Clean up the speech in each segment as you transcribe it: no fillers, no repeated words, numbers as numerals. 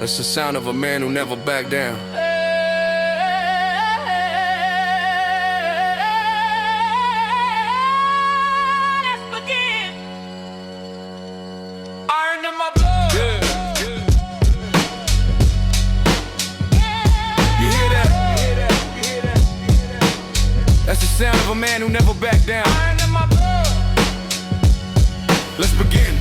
That's the sound of a man who never backed down. Let's begin. Iron in my blood. You hear that? That's the sound of a man who never backed down. Iron in my blood. Let's begin.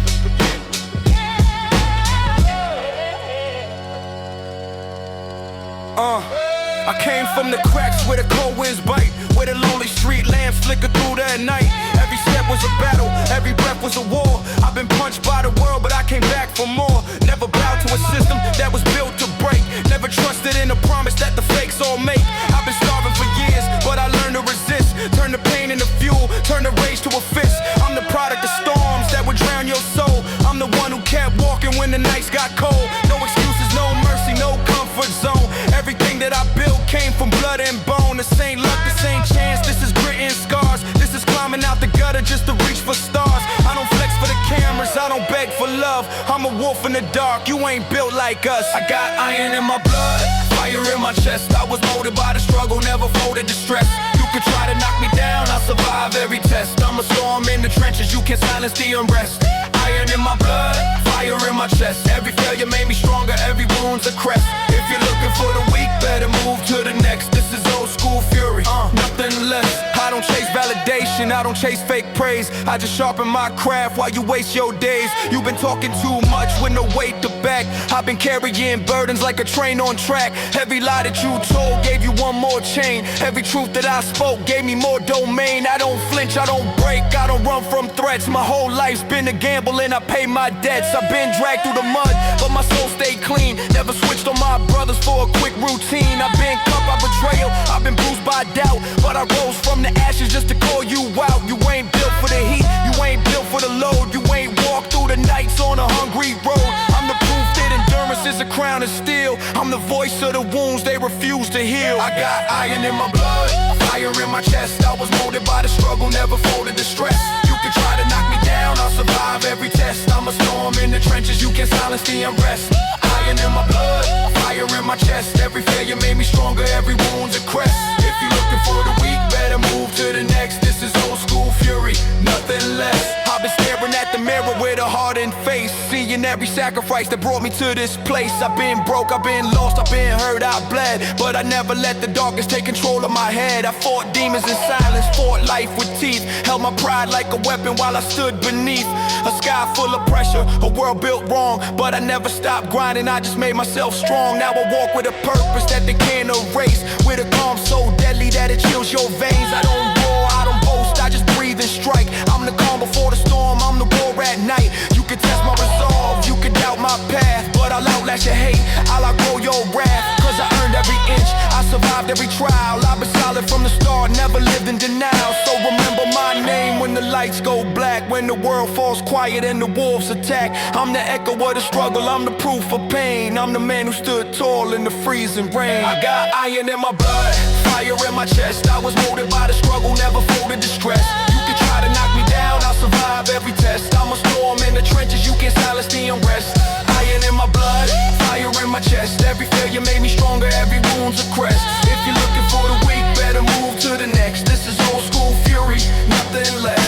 I came from the cracks where the cold winds bite, where the lonely street lamps flicker through the night. Every step was a battle, every breath was a war. I've been punched by the world, but I came back for more. Never bowed to a system that was built to break. Never trusted in a promise that the fakes all make. I've been starving for years, but I learned to resist. Turn the pain into fuel, turn the rage to a fist. I'm the product of storms that would drown your soul. I'm the one who kept walking when the nights got cold. No excuses, no mercy, no comfort zone. Everything that I built came from blood and bone. This ain't luck, this ain't chance, this is grit and scars. This is climbing out the gutter just to reach for stars. I don't flex for the cameras, I don't beg for love. I'm a wolf in the dark, you ain't built like us. I got iron in my blood, fire in my chest. I was molded by the struggle, never folded to stress. You could try to knock me down, I'll survive every test. I'm a storm in the trenches, you can silence the unrest. Iron in my blood, fire in my chest. Every failure made me stronger, every wound's a crest. If you're looking for the weak, better move to the next. This is old school fury, nothing less. I don't chase validation, I don't chase fake praise. I just sharpen my craft while you waste your days. You've been talking too much with no weight to back. I've been carrying burdens like a train on track. Every lie that you told gave you one more chain. Every truth that I spoke gave me more domain. I don't flinch, I don't break, I don't run from threats. My whole life's been a gamble and I pay my debts. I've been dragged through the mud, but my soul stayed clean. Never switched on my brothers for a quick routine. I've been cut by betrayal, I've been bruised by doubt, but I rose from the ashes just to call you out. You ain't built for the heat, you ain't built for the load. You ain't walked through the nights on a hungry road. I'm the proof that endurance is a crown of steel. I'm the voice of the wounds they refuse to heal. I got iron in my blood, fire in my chest. I was molded by the struggle, never folded to stress. You can try to knock me down, I'll survive every test. I'm a storm in the trenches, you can silence the unrest. Iron in my blood, fire in my chest. Every failure made me stronger, every wound's a crest. If you're looking for the weak, better move to the next. This is old school fury, nothing less. I've been staring at the mirror with a hardened face, seeing every sacrifice that brought me to this place. I've been broke, I've been lost, I've been hurt, I bled, but I never let the darkness take control of my head. I fought demons in silence, fought life with teeth. Held my pride like a weapon while I stood beneath a sky full of pressure, a world built wrong. But I never stopped grinding, I just made myself strong. Now I walk with a purpose that they can't erase, with a calm so deadly that it chills your veins. I don't roar, I don't boast, I just breathe and strike. I'm the calm before the storm, I'm the war at night. You can test my resolve, you can doubt my path, but I'll outlast your hate, I'll outgrow your wrath. Cause I earned every inch, I survived every trial. I've been solid from the start, never lived in denial. So remember my name when the lights go black, when the world falls quiet and the wolves attack. I'm the echo of the struggle, I'm the proof of pain. I'm the man who stood tall in the freezing rain. I got iron in my blood, fire in my chest. I was molded by the struggle, never folded to stress. You can try to knock me down, I'll survive every test. I'm a storm in the trenches, you can't silence the unrest. Iron in my blood, fire in my chest. Every failure made me stronger, every wound's a crest. If you're looking for the weak, better move to the next. This is old school fury, nothing less.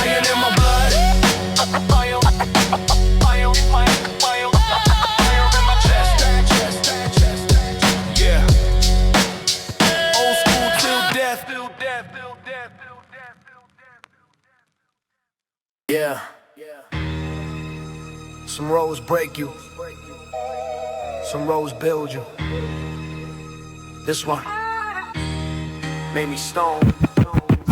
Iron in my blood, fire in my chest. Yeah. Old school till death. Yeah. Some roads break you, some roads build you. This one made me stone.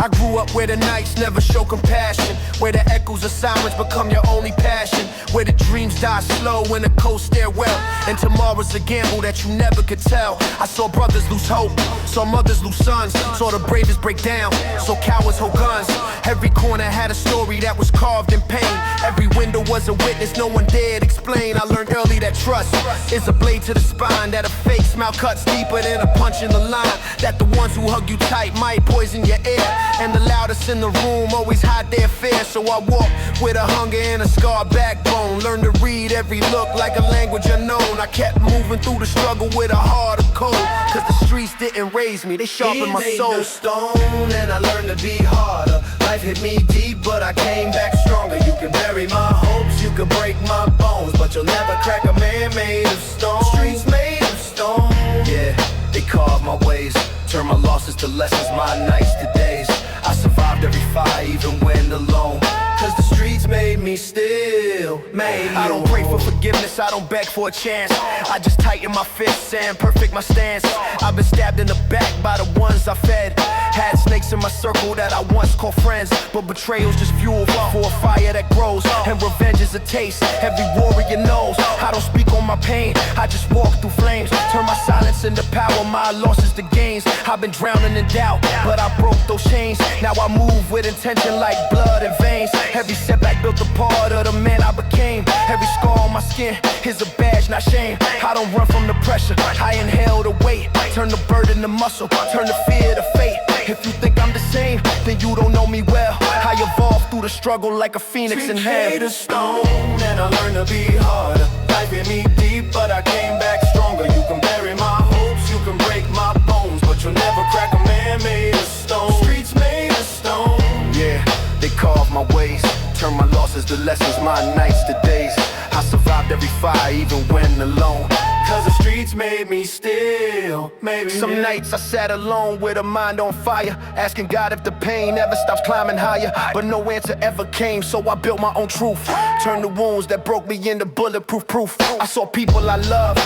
I grew up where the nights never show compassion, where the echoes of sirens become your only passion, where the dreams die slow in a cold stairwell, and tomorrow's a gamble that you never could tell. I saw brothers lose hope, saw mothers lose sons, saw the bravest break down, saw cowards hold guns. Every corner had a story that was carved in pain. Every window was a witness no one dared explain. I learned early that trust is a blade to the spine, that a fake smile cuts deeper than a punch in the line, that the ones who hug you tight might poison your air. And the loudest in the room always hide their fear. So I walk with a hunger and a scarred backbone. Learn to read every look like a language unknown. I kept moving through the struggle with a heart of cold. Cause the streets didn't raise me, they sharpened my soul. He made the stone and I learned to be harder. Life hit me deep but I came back stronger. You can bury my hopes, you can break my bones, but you'll never crack a man made of stone. Streets made of stone. Yeah, they carved my ways, turn my losses to lessons, my nights to days. I survived every fight even when alone. Cause the streets made me still, made me I don't pray for forgiveness, I don't beg for a chance. I just tighten my fists and perfect my stance. I've been stabbed in the back by the ones I fed. Had snakes in my circle that I once called friends, but betrayal's just fuel for a fire that grows. And revenge is a taste, every warrior knows. I don't speak on my pain, I just walk through flames. Turn my silence into power, my losses to gains. I've been drowning in doubt, but I broke those chains. Now I move with intention like blood and veins. Every setback built a part of the man I became. Every scar on my skin is a badge, not shame. I don't run from the pressure, I inhale the weight. Turn the burden to muscle, turn the fear to fate. If you think I'm the same, then you don't know me well. I evolved through the struggle like a phoenix in hell. made of stone and I learned to be harder. Life hit me deep but I came back stronger. You can bury my hopes, you can break my bones, but you'll never crack a man made of stone. Streets made of stone. Yeah, they carved my ways, turn my losses to lessons, my nights to days. I survived every fire even when alone. Cause the streets made me still, maybe. Some nights I sat alone with a mind on fire, asking God if the pain ever stops climbing higher. But no answer ever came, so I built my own truth. Turned the wounds that broke me into bulletproof proof. I saw people I loved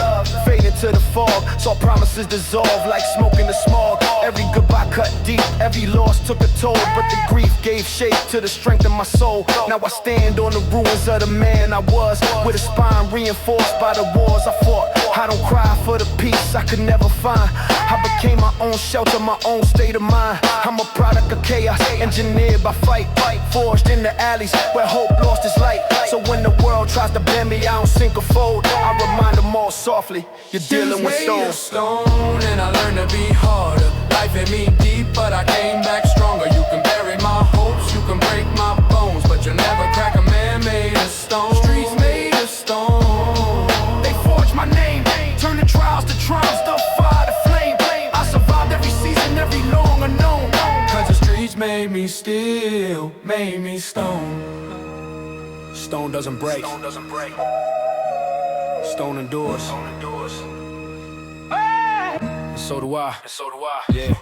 fade into the fog, saw promises dissolve like smoke in the smog. Every goodbye cut deep, every loss took a toll, but the grief gave shape to the strength of my soul. Now I stand on the ruins of the man I was, with a spine reinforced by the wars I fought. I don't cry for the peace I could never find. I became my own shelter, my own state of mind. I'm a product of chaos, engineered by fight, forged in the alleys where hope lost its light. So when the world tries to bend me, I don't sink or fold. I remind them all softly, you're dealing with stone. And I learned to be harder. Life hit me deep but I came back stronger. You can bury my hopes, you can break my bones, but you'll never crack a man made of stone. Streets made of stone. They forged my name, turning trials to triumphs, the fire to flame. I survived every season, every long unknown. Cause the streets made me still, made me stone. Stone doesn't break, stone endures. And so do I. Yeah.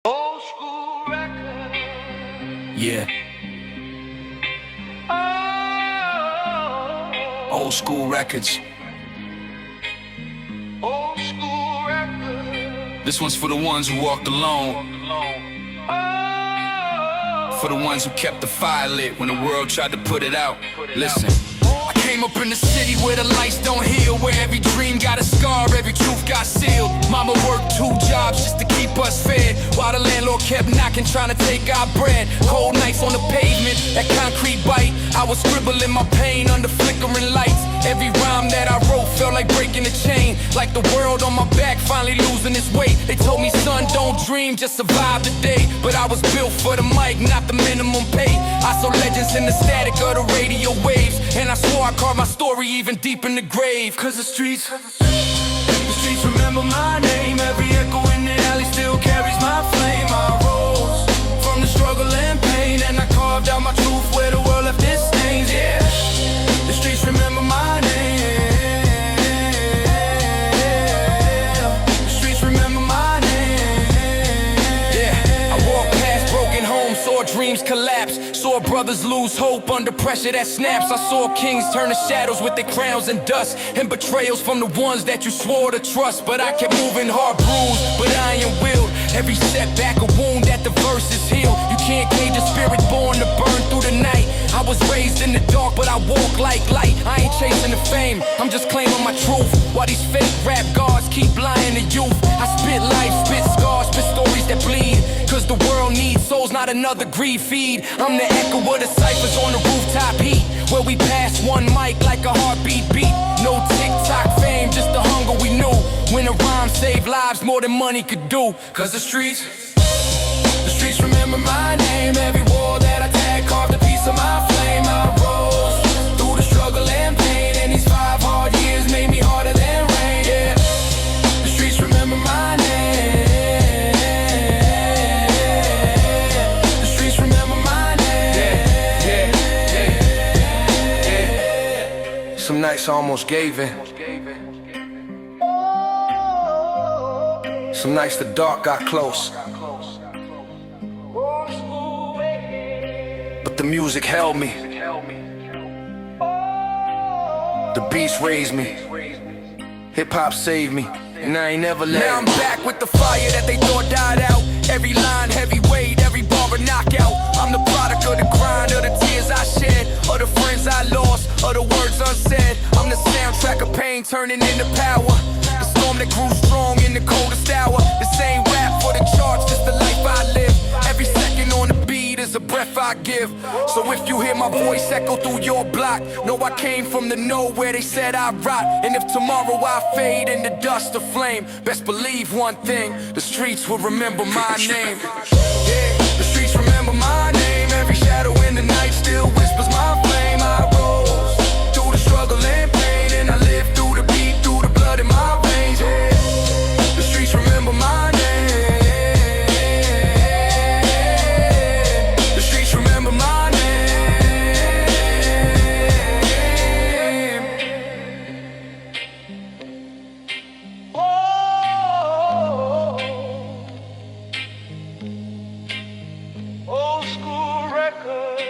Old school record. Yeah. Oh, Old school records. old school record. This one's for the ones who walked alone. For the ones who kept the fire lit when the world tried to put it out. Listen. I came up in the city where the lights don't heal, where every dream got a scar, every truth got sealed. Mama worked 2 jobs just to keep us fed, while the landlord kept knocking, trying to take our bread. Cold nights on the pavement, that concrete bite. I was scribbling my pain under flickering lights. Every rhyme that I wrote felt like breaking the chain, like the world on my back finally losing its weight. They told me, son, don't dream, just survive the day. But I was built for the mic, not the minimum pay. I saw legends in the static of the radio waves, and I swore I carved my story even deep in the grave. Cause the streets remember my name. Every echo in the alley still carries my flame. I rose from the struggle and pain, and I carved out my truth where the world left its stains. Yeah, the streets remember my name. The streets remember my name. Yeah, I walked past broken homes, saw dreams collapse, saw brothers lose hope under pressure that snaps. I saw kings turn to shadows with their crowns and dust, and betrayals from the ones that you swore to trust. But I kept moving, heart bruised, but iron-willed. Every setback a wound that the verses heal. You can't cage a spirit born to burn through the night. I was raised in the dark, but I walk like light. I ain't chasing the fame, I'm just claiming my truth, while these fake rap gods keep lying to youth. I spit life, spit scars, spit stories hearts that bleed. Cause the world needs souls, not another greed feed. I'm the echo of the ciphers on the rooftop heat, where we pass one mic like a heartbeat beat. No TikTok fame, just the hunger we knew. When a rhyme saved lives more than money could do. Cause the streets remember my name. Every wall that I tag carved a piece of my flame. I rose through the struggle and pain, and these 5 hard years made me harder than rain. Yeah, the streets remember my name. The streets remember my name. Yeah. Some nights I almost gave in. Some nights the dark got close, but the music held me. The beats raised me. Hip-hop saved me, and I ain't never let. Now I'm back with the fire that they thought died out. Every line heavyweight, every bar a knockout. I'm the product of the grind, of the tears I shed, of the friends I lost, of the words unsaid. I'm the soundtrack of pain turning into power. The storm that grew strong in the coldest hour. The same rap for the charts, just the life I live. Every second on the beat is a breath I give. So if you hear my voice echo through your block, know I came from the nowhere they said I rot. And if tomorrow I fade in the dust of flame, best believe one thing, the streets will remember my name. Yeah, the streets remember my name. Every shadow in the night still whispers my flame. I rose through the struggle and pain, and I lived through the beat, through the blood in my veins. Yeah, the streets remember my name. The streets remember my name. Old school record.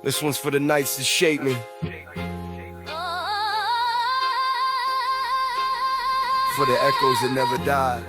This one's for the nights that shaped me, for the echoes that never died.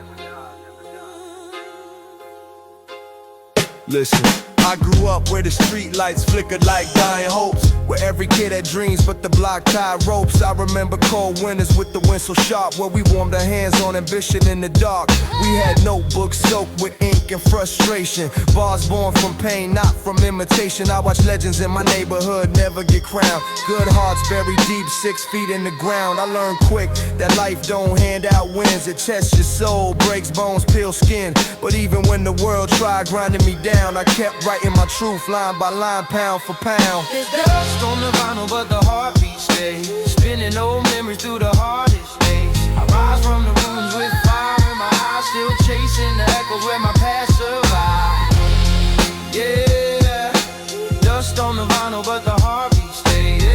Listen, I grew up where the street lights flickered like dying hopes, where every kid had dreams but the block tied ropes. I remember cold winters with the wind so sharp, where we warmed our hands on ambition in the dark. We had notebooks soaked with ink and frustration, bars born from pain, not from imitation. I watched legends in my neighborhood never get crowned. Good hearts buried deep, 6 feet in the ground. I learned quick that life don't hand out wins. It tests your soul, breaks bones, peels skin. But even when the world tried grinding me down, I kept writing my truth line by line, pound for pound. There's dust on the vinyl, but the heartbeat stays. Spinning old memories through the hardest days. I rise from the rooms with fire in my eyes, still chasing the echoes where my past survived. Yeah, dust on the vinyl, but the heartbeat stays.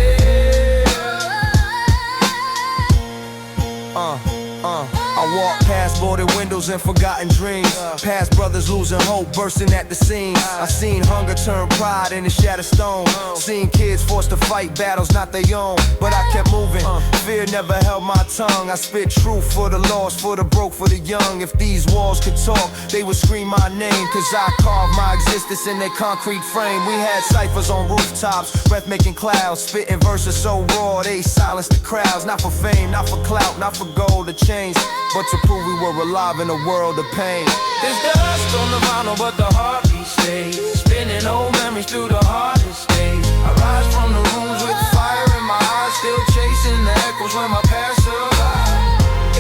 I walk past boarded windows and forgotten dreams, past brothers losing hope, bursting at the seams. I seen hunger turn pride into shattered stone, seen kids forced to fight battles not their own. But I kept moving, fear never held my tongue. I spit truth for the lost, for the broke, for the young. If these walls could talk, they would scream my name, cause I carved my existence in their concrete frame. We had ciphers on rooftops, breath-making clouds, spitting verses so raw they silenced the crowds. Not for fame, not for clout, not for gold or chains, but to prove we were alive in a world of pain. There's dust on the vinyl, but the heartbeat stays. Spinning old memories through the hardest days. I rise from the rooms with fire in my eyes, still chasing the echoes where my past survived.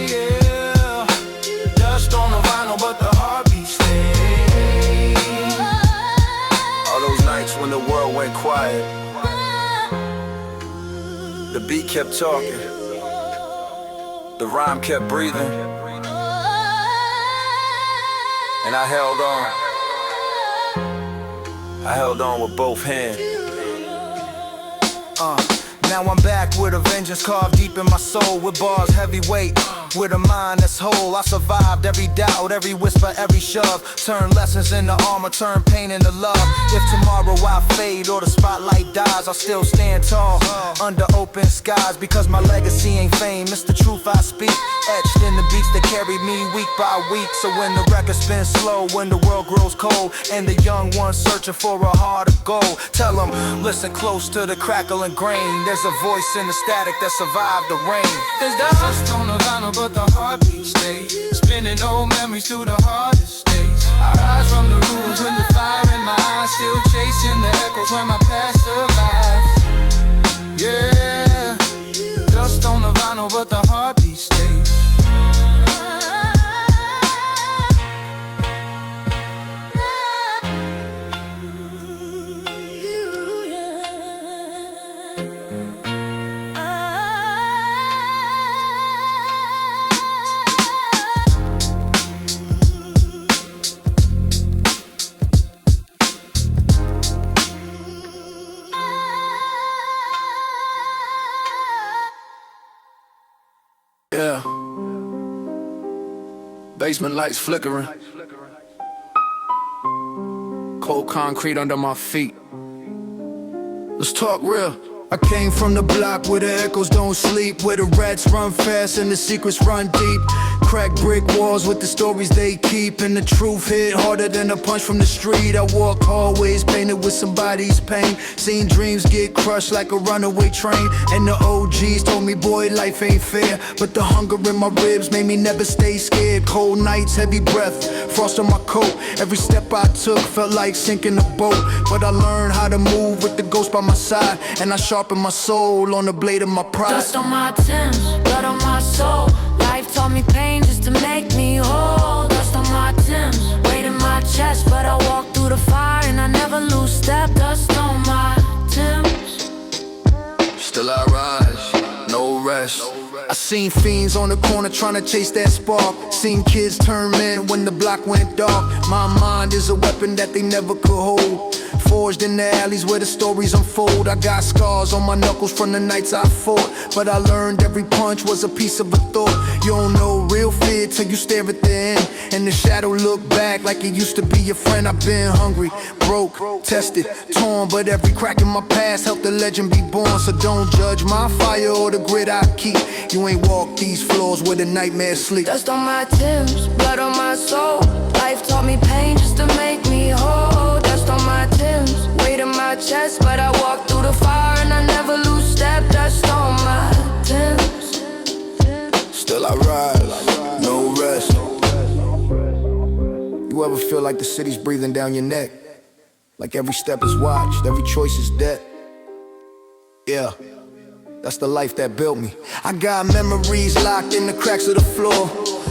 Yeah, dust on the vinyl, but the heartbeat stays. All those nights when the world went quiet, the beat kept talking, the rhyme kept breathing, and I held on. I held on with both hands. Now I'm back with a vengeance carved deep in my soul, with bars heavyweight. with a mind that's whole. I survived every doubt, every whisper, every shove. Turn lessons into armor, turn pain into love. If tomorrow I fade or the spotlight dies, I'll still stand tall under open skies, because my legacy ain't fame, it's the truth I speak, etched in the beats that carry me week by week. So when the record spins slow, when the world grows cold, and the young ones searching for a heart of gold, tell them, listen close to the crackle and grain. There's a voice in the static that survived the rain. There's dust on the vinyl, but the heartbeat stays, spinning old memories through the hardest days. I rise from the ruins with the fire in my eyes, still chasing the echoes when my past survives. Yeah, dust on the vinyl, but the heartbeat stays. Yeah, basement lights flickering, cold concrete under my feet. Let's talk real. I came from the block where the echoes don't sleep, where the rats run fast and the secrets run deep. Cracked brick walls with the stories they keep, and the truth hit harder than a punch from the street. I walked hallways painted with somebody's pain, seen dreams get crushed like a runaway train. And the OGs told me, boy, life ain't fair, but the hunger in my ribs made me never stay scared. Cold nights, heavy breath, frost on my coat. Every step I took felt like sinking a boat, but I learned how to move with the ghost by my side, and I sharpened my soul on the blade of my pride. Dust on my Timbs, blood on my soul. Life taught me pain just to make me whole. Dust on my Timbs, weight in my chest, but I walk through the fire and I never lose step. Dust on my Timbs, still I rise, no rest. I seen fiends on the corner trying to chase that spark, seen kids turn men when the block went dark. My mind is a weapon that they never could hold, forged in the alleys where the stories unfold. I got scars on my knuckles from the nights I fought, but I learned every punch was a piece of a thought. You don't know real fear till you stare at the end, and the shadow look back like it used to be your friend. I've been hungry, broke, tested, torn, but every crack in my past helped the legend be born. So don't judge my fire or the grit I keep. You ain't walked these floors where the nightmares sleep. dust on my Timbs, blood on my soul. Life taught me pain just to make me whole. Dust on my Timbs, weight in my chest, but I walk through the fire and I never lose step. Dust on my Timbs, Still I rise, no rest. You ever feel like the city's breathing down your neck? Like every step is watched, every choice is dead? Yeah, that's the life that built me. I got memories locked in the cracks of the floor,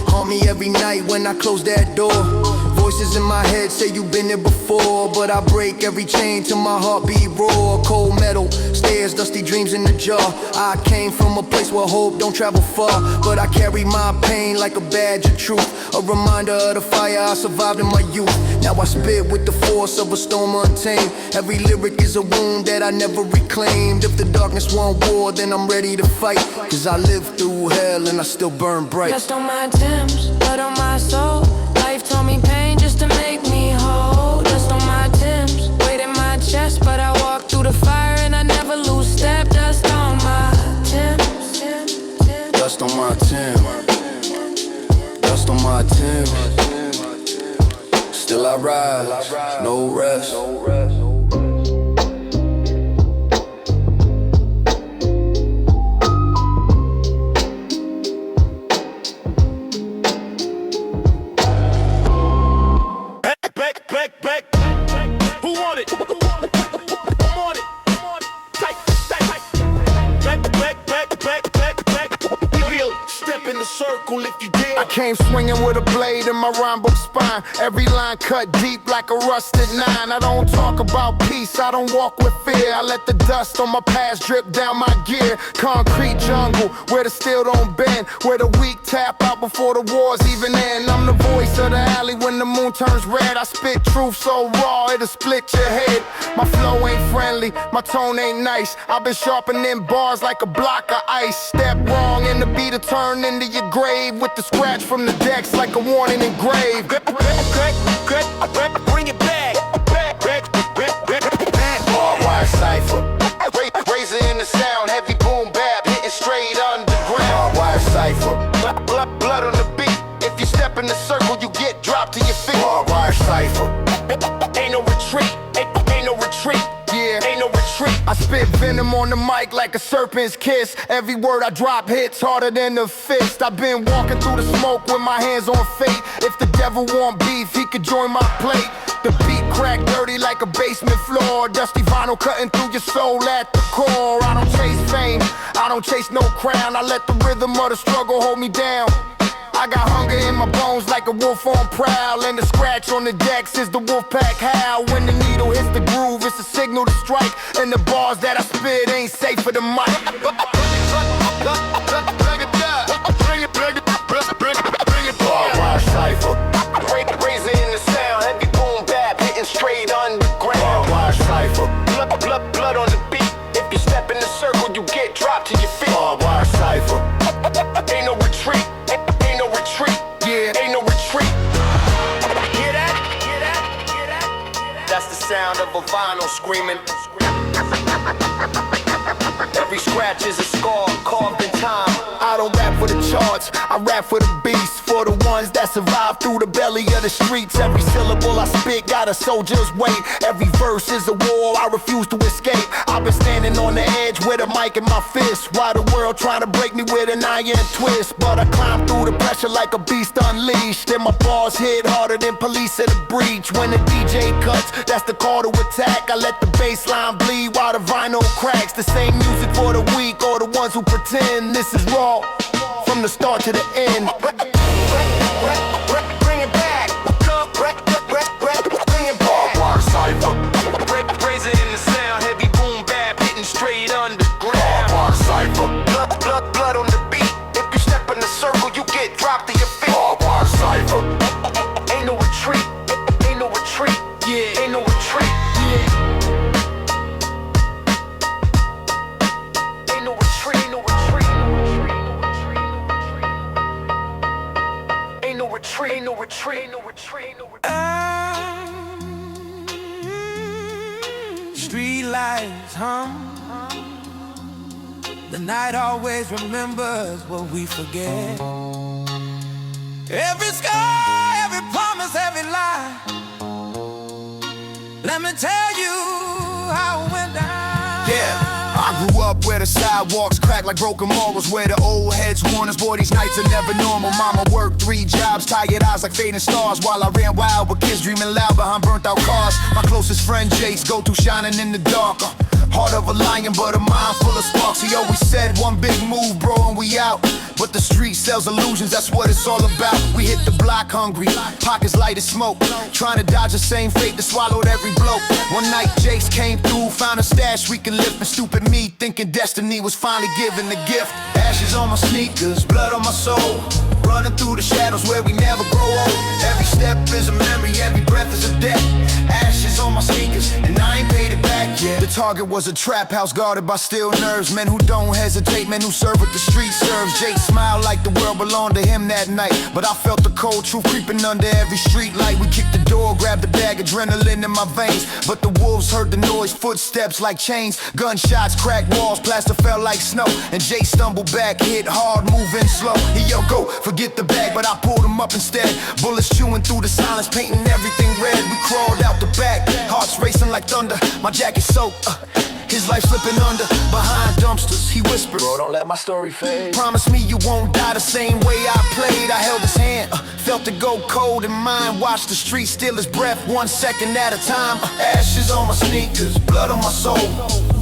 haunt me every night when I close that door. Voices in my head say you've been there before, but I break every chain till my heartbeat roar. Cold metal, stairs, dusty dreams in the jar. I came from a place where hope don't travel far, but I carry my pain like a badge of truth, a reminder of the fire I survived in my youth. Now I spit with the force of a storm untamed. Every lyric is a wound that I never reclaimed. If the darkness want war, then I'm ready to fight, cause I lived through hell and I still burn bright. dust on my Timbs, blood on my soul. Life taught me pain just to make me whole. Dust on my Timbs, weight in my chest, but I walk through the fire and I never lose step. Dust on my Timbs, Dust on my Timbs, dust on my Timbs. Still I rise, no rest. Back. Who want it? I'm on it. Tight. Back. We real. Step in the circle if you dare. Came swinging with a blade in my rhyme book spine. Every line cut deep like a rusted nine. I don't talk about peace, I don't walk with fear. I let the dust on my past drip down my gear. Concrete jungle, where the steel don't bend, where the weak tap out before the wars even end. I'm the voice of the alley when the moon turns red. I spit truth so raw, it'll split your head. My flow ain't friendly, my tone ain't nice. I've been sharpening bars like a block of ice. Step wrong and the beat'll turn into your grave, with the scratch from the decks like a warning engraved. Bring it back. Hardwire cipher. Razor in the sound, heavy boom-bap, hitting straight underground. Hardwire cipher. Blood on the beat. If you step in the circle, you get dropped to your feet. Hardwire cipher. Ain't no retreat. Ain't no retreat. Yeah, Ain't no retreat. I spit venom on the mic like a serpent's kiss. Every word I drop hits harder than a fist. I've been walking through the smoke with my hands on fate. If the devil want beef, he could join my plate. The beat crack dirty like a basement floor. Dusty vinyl cutting through your soul at the core. I don't chase fame, I don't chase no crown. I let the rhythm of the struggle hold me down. I got hunger in my bones like a wolf on prowl, and the scratch on the decks is the wolf pack howl. When the needle hits the groove, it's a signal to strike, and the bars that I spit ain't safe for the mic. Hardwire cipher. Razor in the sound, heavy boom-bap, hitting straight underground. Hardwire cipher. Blood on the beat. If you step in the circle, you get dropped to your feet. Hardwire cipher. Ain't no retreat. Ain't no retreat. Yeah, ain't no retreat. Hear that? Hear that? Hear that? That's the sound of a vinyl screaming. Every scratch is a scar carved in time. I don't rap for the charts, I rap for the beast. For the ones that survive through the belly of the streets. Every syllable I spit got a soldier's weight. Every verse is a war, I refuse to escape. I've been standing on the edge with a mic in my fist, while the world trying to break me with an iron twist. But I climb through the pressure like a beast unleashed, and my bars hit harder than police at a breach. When the DJ cuts, that's the call to attack. I let the bass line bleed while the vinyl cracks. The same music for the weak or the ones who pretend. This is raw, from the start to the end. Bring it back. Bring it back. Hardwire cipher. Razor in the sound, heavy boom-bap, hitting straight underground. Hardwire cipher. Blood on the beat. If you step in the circle, you get dropped to your feet. Hardwire cipher. Ain't no retreat. Ain't no retreat. Yeah, ain't no retreat. Yeah. Ain't no retreat. Ain't no retreat. Ain't no retreat. Ain't no retreat. Ain't no retreat. Street lights hum. The night always remembers what we forget. Every scar, every promise, every lie. Let me tell you how it went down. Yeah. I grew up where the sidewalks crack like broken morals, where the old heads warn us, boy, these nights are never normal. Mama worked 3 jobs, tired eyes like fading stars, while I ran wild with kids dreaming loud behind burnt out cars. My closest friend Jace, go to shining in the dark. Heart of a lion, but a mind full of sparks. He always said, one big move, bro, and we out. But the street sells illusions, that's what it's all about. We hit the block hungry, pockets light as smoke, trying to dodge the same fate that swallowed every bloke. One night Jace came through, found a stash we can lift, and stupid me thinking destiny was finally given the gift. Ashes on my sneakers, blood on my soul, running through the shadows where we never grow old. Every step is a memory, every breath is a debt. Ashes on my sneakers, and I ain't paid it back yet. The target was a trap house guarded by steel nerves. Men who don't hesitate, men who serve what the street serves. Jake smiled like the world belonged to him that night, but I felt the cold truth creeping under every street light. We kicked the door, grabbed the bag, adrenaline in my veins, but the wolves heard the noise, footsteps like chains, gunshots, cracked walls, plaster fell like snow, and Jay stumbled back, hit hard, moving slow. He yelled, go, forget the bag, but I pulled him up instead. Bullets chewing through the silence, painting everything red. We crawled out the back, hearts racing like thunder, my jacket soaked. His life slipping under, behind dumpsters. He whispered, bro, don't let my story fade. Promise me you won't die the same way I played. I held his hand, felt it go cold in mine. Watched the street steal his breath 1 second at a time. Ashes on my sneakers, blood on my soul.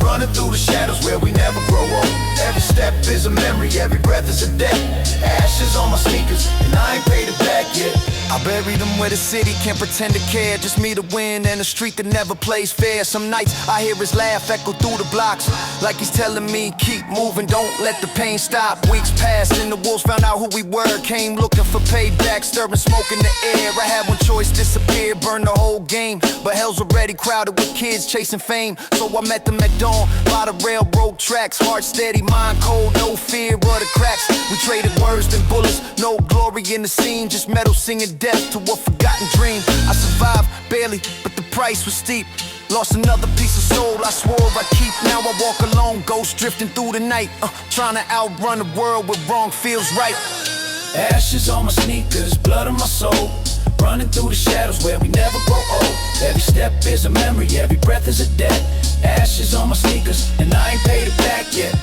Running through the shadows where we never grow old. Every step is a memory, every breath is a debt. Ashes on my sneakers, and I ain't paid it back yet. I buried them where the city can't pretend to care. Just me, the wind, and the street that never plays fair. Some nights I hear his laugh echo through the blocks, like he's telling me, keep moving, don't let the pain stop. Weeks passed and the wolves found out who we were. Came looking for payback, stirring smoke in the air. I had one choice, disappear, burn the whole game. But hell's already crowded with kids chasing fame. So I met them at dawn, by the railroad tracks. Heart steady, mind cold, no fear of the cracks. We traded words and bullets, no glory in the scene. Just metal singing death to a forgotten dream. I survived, barely, but the price was steep. Lost another piece of soul I swore I'd keep. Now I walk alone, ghost drifting through the night, trying to outrun the world where wrong feels right. Ashes on my sneakers, blood on my soul. Running through the shadows where we never grow old. Every step is a memory, every breath is a debt. Ashes on my sneakers, and I ain't paid it back yet.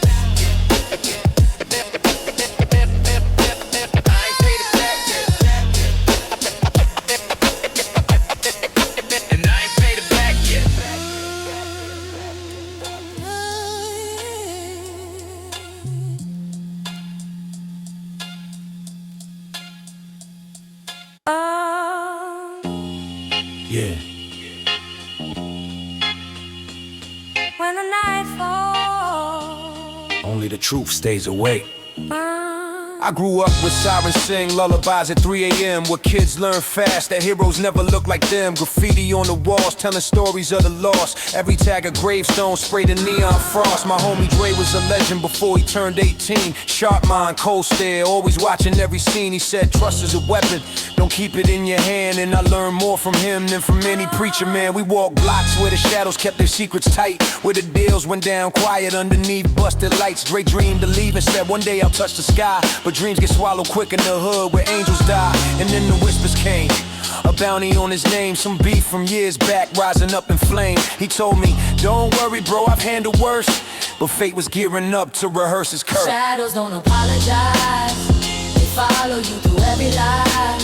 Yeah. When the night falls, Only the truth stays awake. I grew up with sirens sing lullabies at 3 a.m. where kids learn fast that heroes never look like them. Graffiti on the walls telling stories of the lost. Every tag a gravestone sprayed in neon frost. My homie Dre was a legend before he turned 18. Sharp mind, cold stare, always watching every scene. He said trust is a weapon, don't keep it in your hand. And I learned more from him than from any preacher man. We walked blocks where the shadows kept their secrets tight, where the deals went down quiet underneath busted lights. Dre dreamed to leave and said one day I'll touch the sky, but dreams get swallowed quick in the hood where angels die. And then the whispers came, a bounty on his name, some beef from years back rising up in flame. He told me, don't worry bro, I've handled worse. But fate was gearing up to rehearse his curse. shadows don't apologize. They follow you through every lie.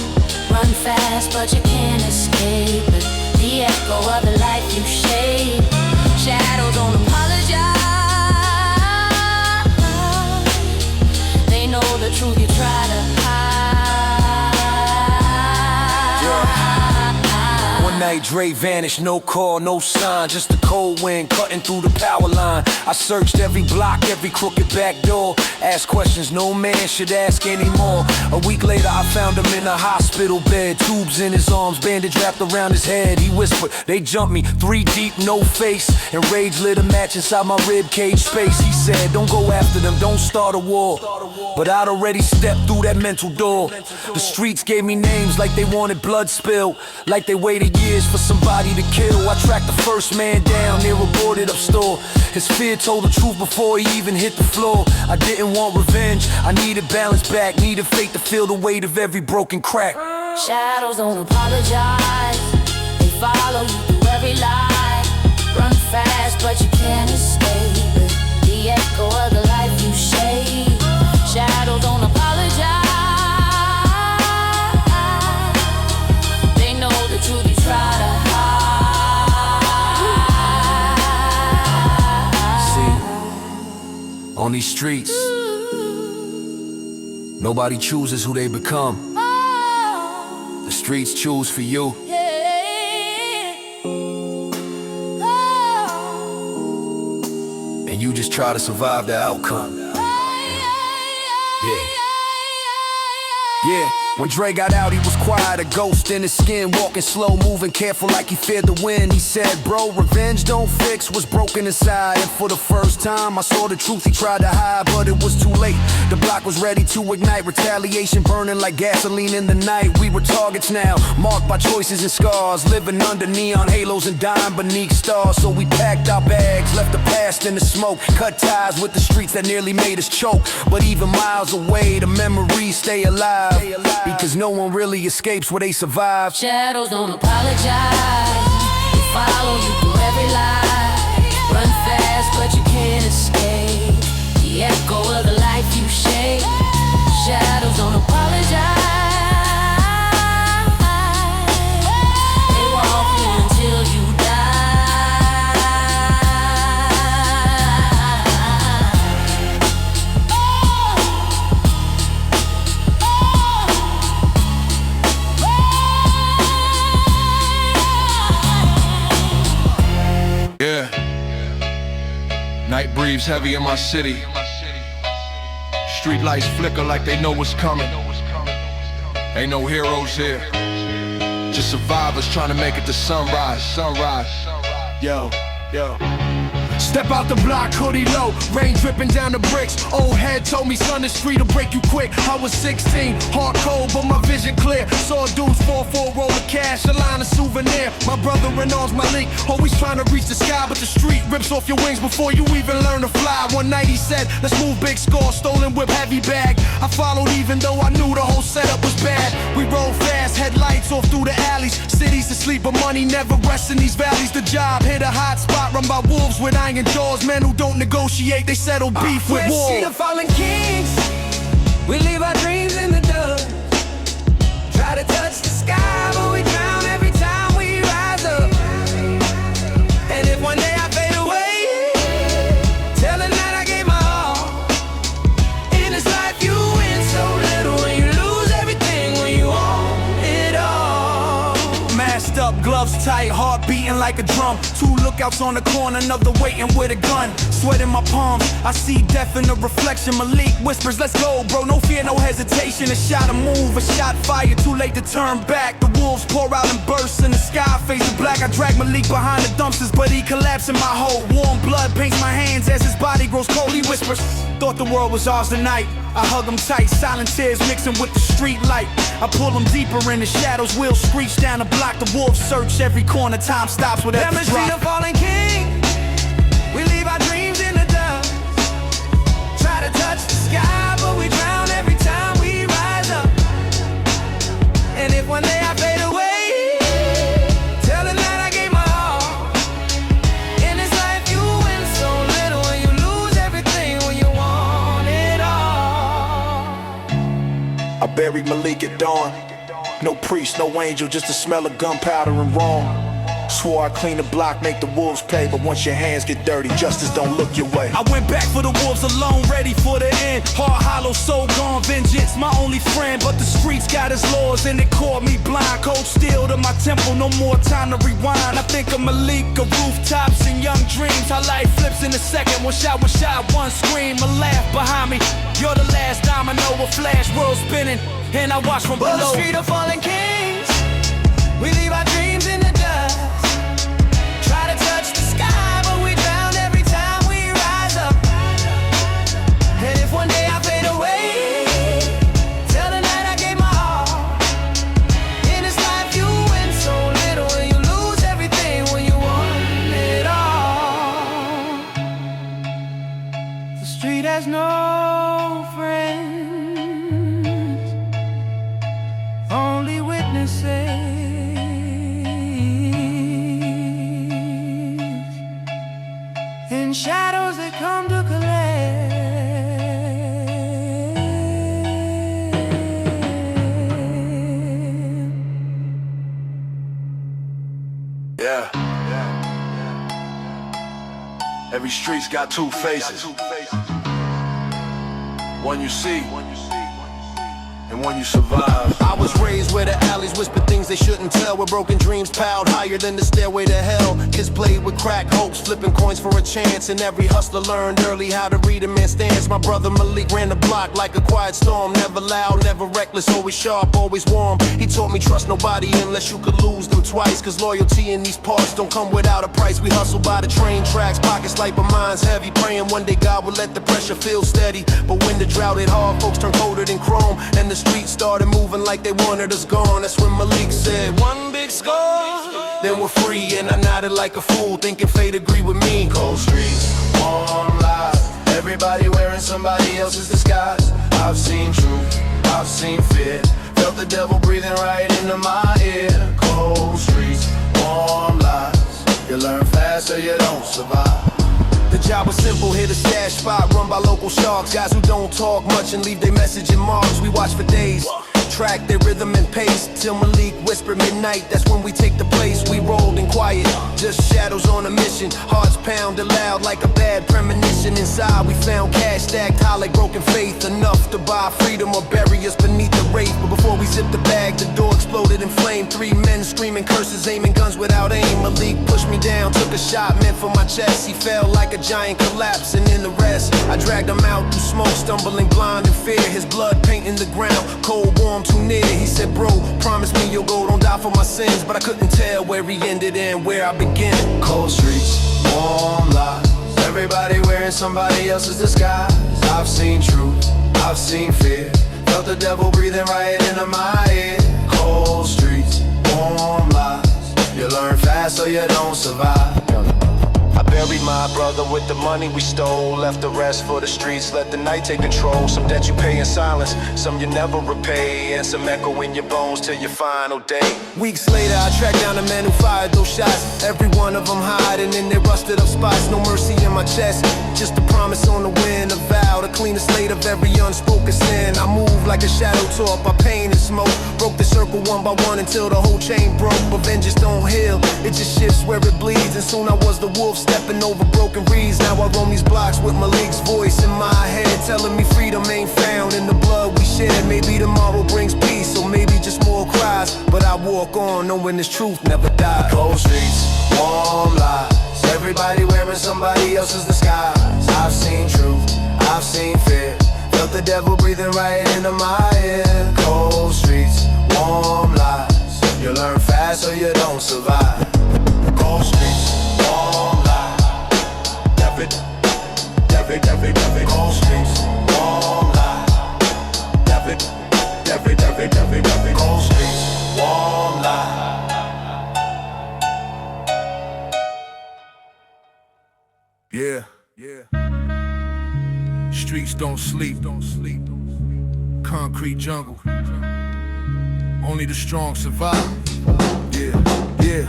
Run fast, but you can't escape it. The echo of the life you shape. Shadows don't apologize. They know the truth you try to hide. One night Dre vanished, no call, no sign, just a cold wind cutting through the power line. I searched every block, every crooked back door, asked questions no man should ask anymore. A week later I found him in a hospital bed, tubes in his arms, bandage wrapped around his head. He whispered, they jumped me 3 deep, no face, and rage lit a match inside my rib cage space. He said, don't go after them, don't start a war. But I'd already stepped through that mental door. The streets gave me names like they wanted blood spilled, like they waited years for somebody to kill. I tracked the first man down near a boarded up store. His fear told the truth before he even hit the floor. I didn't want revenge, I needed balance back, needed faith to feel the weight of every broken crack. Shadows don't apologize. They follow you through every lie. Run fast, but you can't escape it. The echo of the life you shape. Shadows don't apologize. They know the truth you try to hide. See, on these streets, nobody chooses who they become. The streets choose for you. And you just try to survive the outcome. Yeah, when Dre got out, he was quiet, a ghost in his skin, walking slow, moving careful like he feared the wind. He said, bro, revenge don't fix what's broken inside. And for the first time, I saw the truth he tried to hide, but it was too late. The block was ready to ignite, retaliation burning like gasoline in the night. We were targets now, marked by choices and scars, living under neon halos and dying beneath stars. So we packed our bags, left the past in the smoke, cut ties with the streets that nearly made us choke. But even miles away, the memories stay alive, because no one really escapes where they survive. Shadows don't apologize. They follow you through every lie. Run fast, Yeah. Night breathes heavy in my city. Street lights flicker like they know what's coming. Ain't no heroes here, just survivors trying to make it to sunrise. Yo. Step out the block, hoodie low, rain dripping down the bricks. Old head told me, son, the street'll break you quick. I was 16, hard cold, but my vision clear. Saw dudes fall for a roll of cash, a line of souvenir. My brother-in-law's Malik, always trying to reach the sky, but the street rips off your wings before you even learn to fly. One night he said, let's move, big score, stolen whip, heavy bag. I followed even though I knew the whole setup was bad. We rode fast, headlights off through the alleys. Cities asleep, but money never rests in these valleys. The job hit a hot spot, run by wolves with iron jaws. Men who don't negotiate, they settle beef with war. We see the fallen kings. We leave our dreams in the dust. Try to touch the sky, but we drown every time we rise up. And if one day I fade away, tell them that I gave my all. In this life you win so little, and you lose everything when you own it all. Masked up, gloves tight, heart beating like a drum. Two lookouts on the corner, another waiting with a gun. Sweat in my palms, I see death in the reflection. Malik whispers, let's go, bro, no fear, no hesitation. A shot, a move, a shot fired, too late to turn back. The wolves pour out and burst in the sky, facing black. I drag Malik behind the dumpsters, but he collapsed in my hole. Warm blood paints my hands as his body grows cold. He whispers, thought the world was ours tonight. I hug him tight, silent tears mixing with the street light. I pull him deeper in the shadows, wheels screech down the block. The wolves search every corner, time stops with every drop. The fallen king. We leave our dreams in the dust. Try to touch the sky, but we drown every time we rise up. And if one day I fade away, tell them that I gave my all. In this life you win so little, and you lose everything when you want it all. I buried Malik at dawn. No priest, no angel, just the smell of gunpowder and wrong. Swore I'd clean the block, make the wolves pay, but once your hands get dirty, justice don't look your way. I went back for the wolves alone, ready for the end. Heart hollow, soul gone, vengeance my only friend. But the streets got its laws and it caught me blind. Cold steel to my temple, no more time to rewind. I think of Malik, of rooftops and young dreams. How life flips in a second, one shot, one scream. A laugh behind me, you're the last domino, a flash, world spinning, and I watch from below. The street of fallen kings. We leave our dreams in the dust. Try to touch the sky, but we drown every time we rise up. And if one day I fade away, tell them that I gave my all. In this life you win so little, and you lose everything when you want it all. The street has no friends, only witnesses. In shadows that come to collect. Yeah. Every street's got two faces. One you see, and one you survive. I was raised where the alleys whisper things they shouldn't tell, where broken dreams piled higher than the stairway to hell. Kids played with crack hopes, flipping coins for a chance, and every hustler learned early how to read a man's stance. My brother Malik ran the block like a quiet storm, never loud, never reckless, always sharp, always warm. He taught me trust nobody unless you could lose them twice, cause loyalty in these parts don't come without a price. We hustle by the train tracks, pockets light but minds heavy, praying one day God will let the pressure feel steady. But when the drought hit hard, folks turn colder than chrome, and the streets started moving like they wanted us gone. That's when Malik said, one big score, then we're free. And I nodded like a fool, thinking fate agreed with me. Cold streets, warm lies, everybody wearing somebody else's disguise. I've seen truth, I've seen fear, felt the devil breathing right into my ear. Cold streets, warm lies, you learn fast or you don't survive. The job was simple, hit a stash spot run by local sharks, guys who don't talk much and leave their message in marks. We watch for days, track their rhythm and pace, till Malik whispered midnight, that's when we take the place. We rolled in quiet, just shadows on a mission, hearts pounded loud like a bad premonition. Inside we found cash stacked high like broken faith, enough to buy freedom or bury us beneath the wraith. But before we zipped the bag, the door exploded in flame. Three men screaming curses, aiming guns without aim. Malik pushed me down, took a shot meant for my chest. He fell like a giant collapse, and in the rest, I dragged him out through smoke, stumbling blind in fear. His blood painting the ground, cold, warm, too near. He said, bro, promise me you'll go, don't die for my sins. But I couldn't tell where he ended and where I began. Cold streets, warm lies, everybody wearing somebody else's disguise. I've seen truth, I've seen fear, felt the devil breathing right into my ear. Cold streets, warm lies, you learn fast so you don't survive. I buried my brother with the money we stole, left the rest for the streets, let the night take control. Some debt you pay in silence, some you never repay, and some echo in your bones till your final day. Weeks later, I tracked down the man who fired those shots. Every one of them hiding in their rusted up spots. No mercy in my chest, just a promise on the wind, a vow to clean the slate of every unspoken sin. I move like a shadow taught by pain and smoke, broke the circle one by one until the whole chain broke. But vengeance don't heal, it just shifts where it bleeds. And soon I was the wolf stepping over broken reeds. Now I roam these blocks with Malik's voice in my head, telling me freedom ain't found in the blood we shed. Maybe tomorrow brings peace, or maybe just more cries, but I walk on knowing this truth never dies. Cold streets, warm lies, Everybody wearing somebody else's disguise. I've seen truth, I've seen fear, felt the devil breathing right into my ear. Cold streets, warm lies, you learn fast or you don't survive. cold streets, warm lies. Cold streets, warm lies. Cold streets, warm lies. Yeah. Streets don't sleep. Concrete jungle. Only the strong survive. Yeah.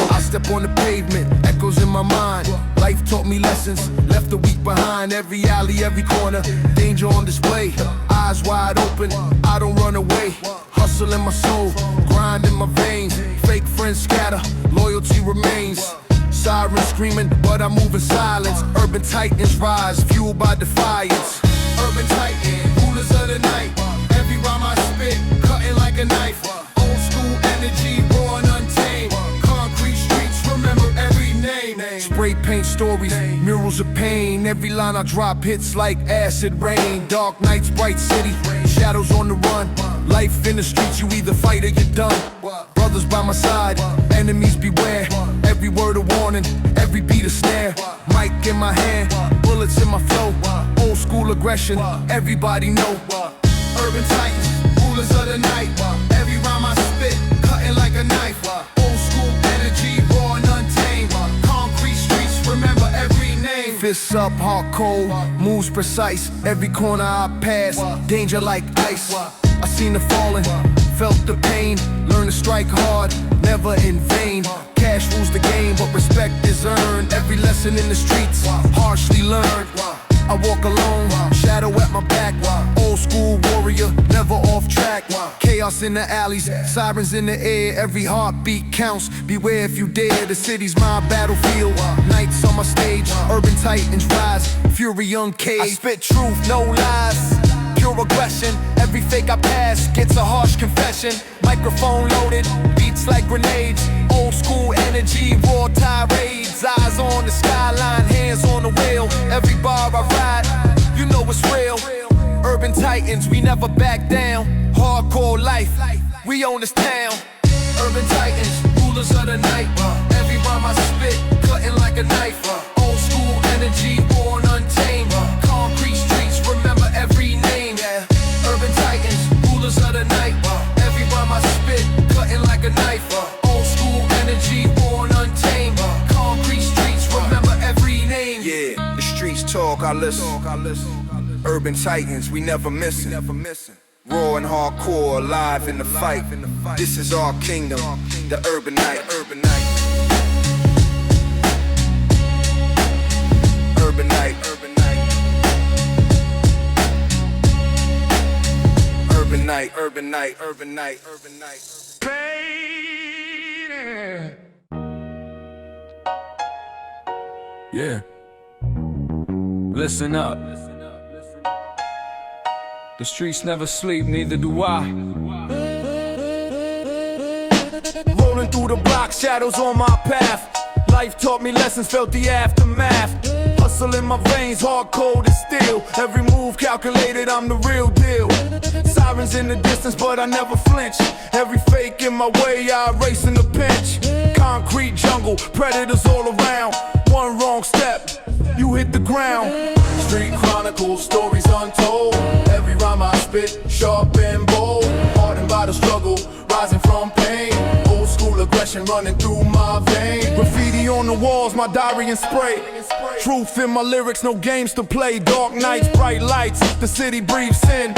I step on the pavement, echoes in my mind. Life taught me lessons, left the weak behind. Every alley, every corner, danger on display. Eyes wide open, I don't run away. Hustle in my soul, grind in my veins. Fake friends scatter, loyalty remains. Sirens screaming, but I move in silence. Urban titans rise, fueled by defiance. Urban titan, rulers of the night. Every rhyme I spit, cutting like a knife. Old school energy, raw and untamed. Concrete streets, remember every name. Spray paint stories, murals of pain. Every line I drop hits like acid rain. Dark nights, bright city, shadows on the run. Life in the streets, you either fight or you're done. Brothers by my side, enemies beware. Every word a warning, every beat a snare. Mic in my hand, bullets in my flow. Old school aggression, everybody know. Urban titans, rulers of the night. Every rhyme I spit, cutting like a knife. Old school energy, raw and untamed. Concrete streets, remember every name. Fists up, heart cold, moves precise. Every corner I pass, danger like ice. I seen the falling, felt the pain. Learn to strike hard, never in vain. Cash rules the game, but respect is earned. Every lesson in the streets, harshly learned. I walk alone, shadow at my back. Old school warrior, never off track. Chaos in the alleys, sirens in the air. Every heartbeat counts, beware if you dare. The city's my battlefield, nights on my stage. Urban titans rise, fury uncaged. I spit truth, no lies, pure aggression. Every fake I pass gets a harsh confession. Microphone loaded, beats like grenades. Old school energy, raw tirades. Eyes on the skyline, hands on the wheel. Every bar I ride, you know it's real. Urban titans, we never back down. Hardcore life, we own this town. Urban titans, rulers of the night. Every rhyme I spit, cutting like a knife. Old school energy, raw and untamed. Concrete streets, remember every name. Urban titans, rulers of the night. Every rhyme I spit, cutting like a knife. Old school energy, raw and untamed. Concrete streets, remember every name. Yeah, the streets talk, I listen. Urban titans, we never missing. Raw and hardcore, alive in the fight. This is our kingdom, the urban night. Urban night. Urban night. Urban night. Urban night. Urban night. Urban night. Urban night. Yeah. Listen up. The streets never sleep, neither do I. Rolling through the block, shadows on my path. Life taught me lessons, felt the aftermath. Hustle in my veins, hard cold as steel. Every move calculated, I'm the real deal. Sirens in the distance, but I never flinch. Every fake in my way, I erase in the pinch. Concrete jungle, predators all around. One wrong step, you hit the ground. Street chronicles, stories untold. Every rhyme I spit, sharp and bold. Hardened by the struggle, rising from pain. Old school aggression running through my veins. Graffiti on the walls, my diary and spray. Truth in my lyrics, no games to play. Dark nights, bright lights, the city breathes in.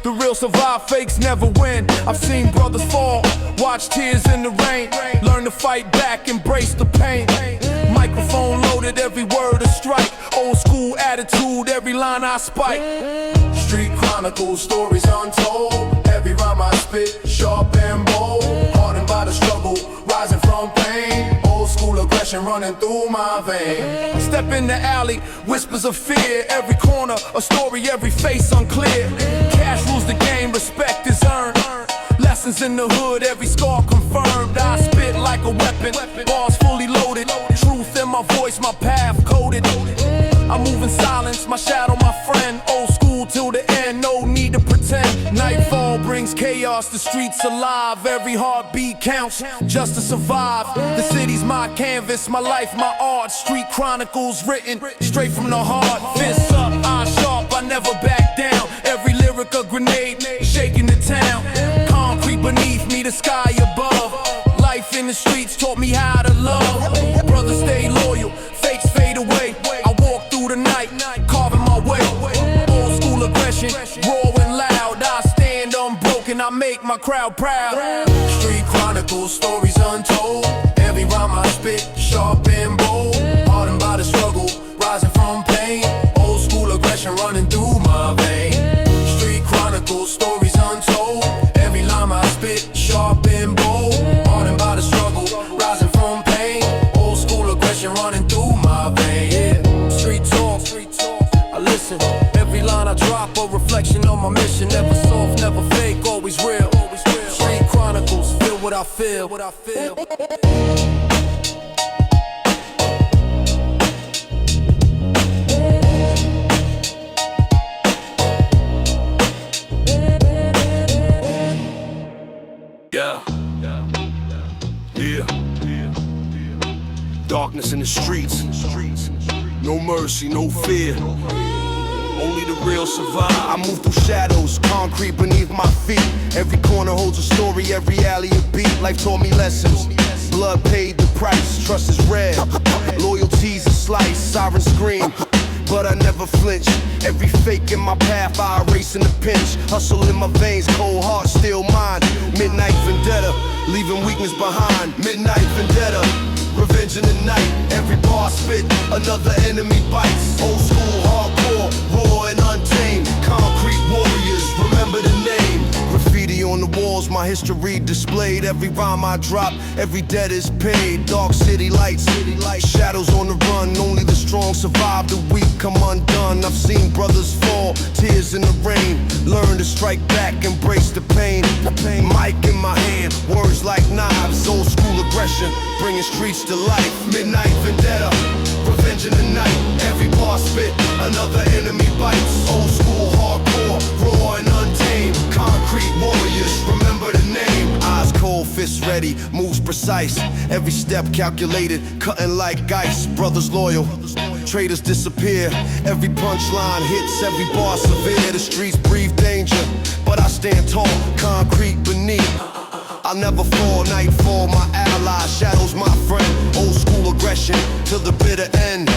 The real survive, fakes never win. I've seen brothers fall, watch tears in the rain. Learn to fight back, embrace the pain. Microphone loaded, every word a strike. Old school attitude, every line I spike. Street chronicles, stories untold. Every rhyme I spit, sharp and bold. Hardened by the struggle, rising from pain. Old school aggression running through my veins. Step in the alley, whispers of fear. Every corner, a story, every face unclear. Cash rules the game, respect is earned. Lessons in the hood, every scar confirmed. I spit like a weapon, bars fully loaded. Truth in my voice, my path coded. I move in silence, my shadow, my friend. Old school till the end, no need to pretend. Nightfall brings chaos, the streets alive. Every heartbeat counts, just to survive. The city's my canvas, my life, my art. Street chronicles written straight from the heart. Fists up, eyes sharp, I never back down. Every lyric a grenade, shaking the town. Concrete beneath me, the sky above. Life in the streets taught me how to love. Brothers stay loyal, fakes fade away. I walk through the night, carving my way. Old school aggression, raw and loud. I stand unbroken, I make my crowd proud. Street chronicles, stories untold. Every rhyme I spit, sharp and bold. Hardened by the struggle, rising from pain. Old school aggression running through my veins. Street chronicles, stories untold. Every line I spit, sharp and bold. Hardened by the struggle, rising from pain. Old school aggression running through my veins. Yeah. Street talk, I listen. Every line I drop, a reflection on my mission. Never soft, never fake, always real. Street chronicles, feel what I feel. Darkness in the streets, no mercy, no fear. Only the real survive. I move through shadows, concrete beneath my feet. Every corner holds a story, every alley a beat. Life taught me lessons, blood paid the price. Trust is red, loyalty's a slice. Sirens scream, but I never flinch. Every fake in my path, I erase in the pinch. Hustle in my veins, cold heart, still mine. Midnight vendetta, leaving weakness behind. Midnight vendetta, revenge in the night. Every bar spit, another enemy bites. Old school, hardcore, raw and untamed. Concrete warriors, remember the name. Graffiti on the walls, my history displayed. Every rhyme I drop, every debt is paid. Dark city lights, shadows on the run. Only the strong survive, the weak come undone. I've seen brothers fall, tears in the rain. Learn to strike back, embrace the pain. Mic in my hand, words like knives. Old school aggression, bringing streets to life. Midnight vendetta, revenge in the night. Every bar spit, another enemy bites. Old school hardcore, raw and untamed. Concrete warriors, remember the name. Eyes cold, fists ready, moves precise. Every step calculated, cutting like ice. Brothers loyal, traitors disappear. Every punchline hits, every bar severe. The streets breathe danger, but I stand tall, concrete beneath. I'll never fall, nightfall, my ally, shadows my friend. Old school aggression till the bitter end.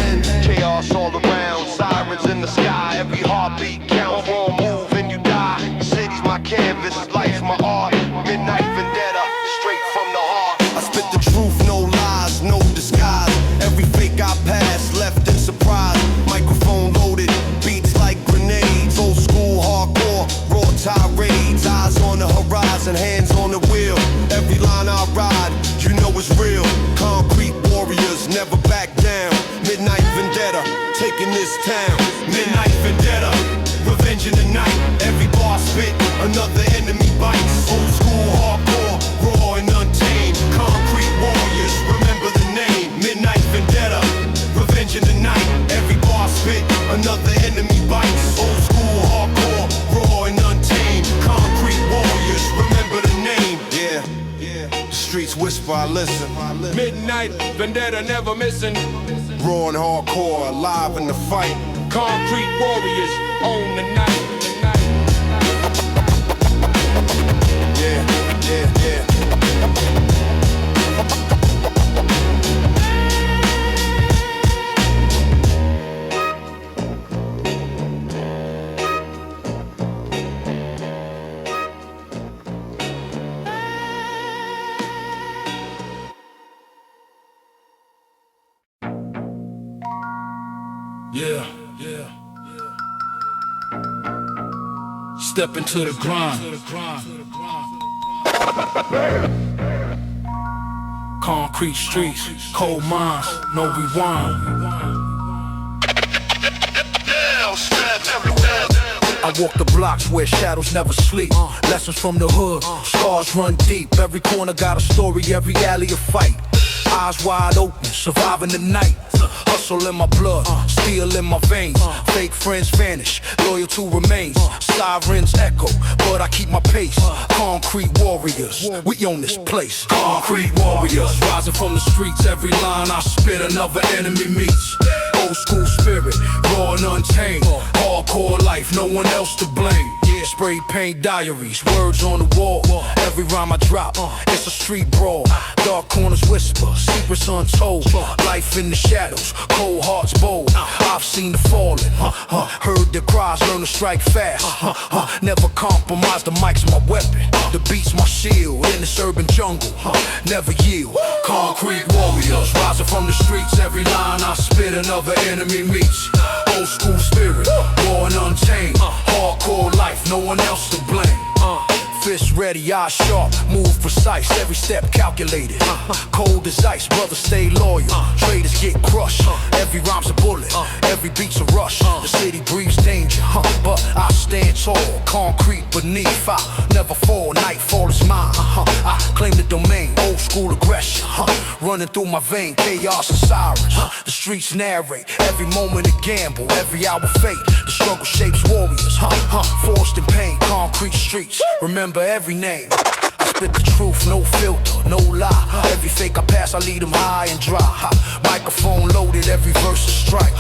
Chaos all around, sirens in the sky. Every heartbeat counts, wrong move and you die. City's my canvas, life's my art. Midnight vendetta, straight from the heart. I spit the truth, no lies, no disguise. Every fake I pass, left in surprise. Microphone loaded, beats like grenades. Old school hardcore, raw tirades. Eyes on the horizon, hands on the wheel. Every line I ride, you know it's real. Concrete warriors, never back down. Midnight vendetta, taking this town. Midnight vendetta, revenge in the night. Every bar spit, another enemy bites. Old school hardcore, raw and untamed. Concrete warriors, remember the name. night, vendetta never missing. Raw and hardcore, alive in the fight. Concrete warriors own the night. Yeah, yeah, yeah. Yeah, yeah. Step into the grind. Concrete streets, cold minds, no rewind. I walk the blocks where shadows never sleep. Lessons from the hood, scars run deep. Every corner got a story, every alley a fight. Eyes wide open, surviving the night. Hustle in my blood, steel in my veins. Fake friends vanish, loyalty remains. Sirens echo, but I keep my pace. Concrete warriors, we own this place. Concrete warriors, rising from the streets. Every line I spit, another enemy meets. Old school spirit, raw and untamed. Hardcore life, no one else to blame. Spray paint diaries, words on the wall. Every rhyme I drop, it's a street brawl. Dark corners whisper, secrets untold. Life in the shadows, cold hearts bold. I've seen the fallen, heard the cries, learn to strike fast. Never compromise, the mic's my weapon. The beat's my shield in this urban jungle. Never yield. Concrete warriors, rising from the streets. Every line I spit, another enemy meets. Old school spirit, raw and untamed. Hardcore life, no one else to blame. Fist ready, eyes sharp, move precise, every step calculated. Cold as ice, brothers stay loyal. Traders get crushed, every rhyme's a bullet, every beat's a rush. The city breathes danger, but I stand tall. Concrete beneath, I never fall, nightfall is mine. I claim the domain, old school aggression. Running through my vein, chaos and sirens. The streets narrate, every moment a gamble, every hour fate. The struggle shapes warriors, forced in pain. Concrete streets, remember every name. I spit the truth, no filter, no lie. Every fake I pass, I lead them high and dry. Microphone loaded, every verse a strike.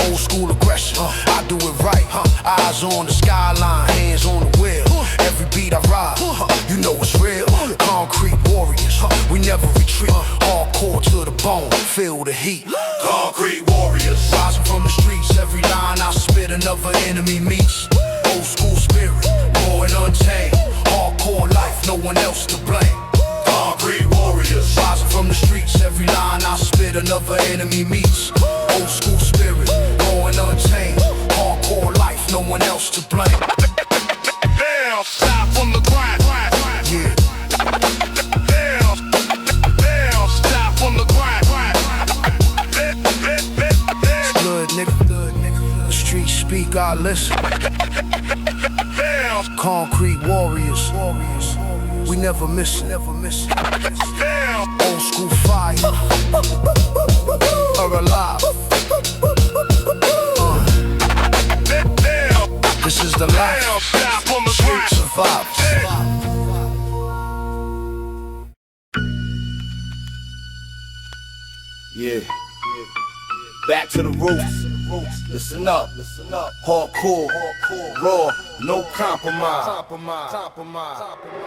Old school aggression, I do it right. Eyes on the skyline, hands on the wheel. Every beat I ride, you know it's real. Concrete warriors, we never retreat. Hardcore to the bone, feel the heat. Concrete warriors, rising from the streets. Every line I spit, another enemy meets. Old school spirit, raw and untamed. Hardcore life, no one else to blame. Concrete warriors, rising from the streets. Every line I spit, another enemy meets. Old school spirit, raw and untamed. Hardcore life, no one else to blame. Damn, stop on the grind. Yeah. Damn, stop on the grind. It's good, nigga. The streets speak, I listen. Concrete warriors, we never miss it. Old school fire, are alive. This is the life. Street survivors. Yeah. Back to the roots. Listen up. Hardcore, raw, no compromise.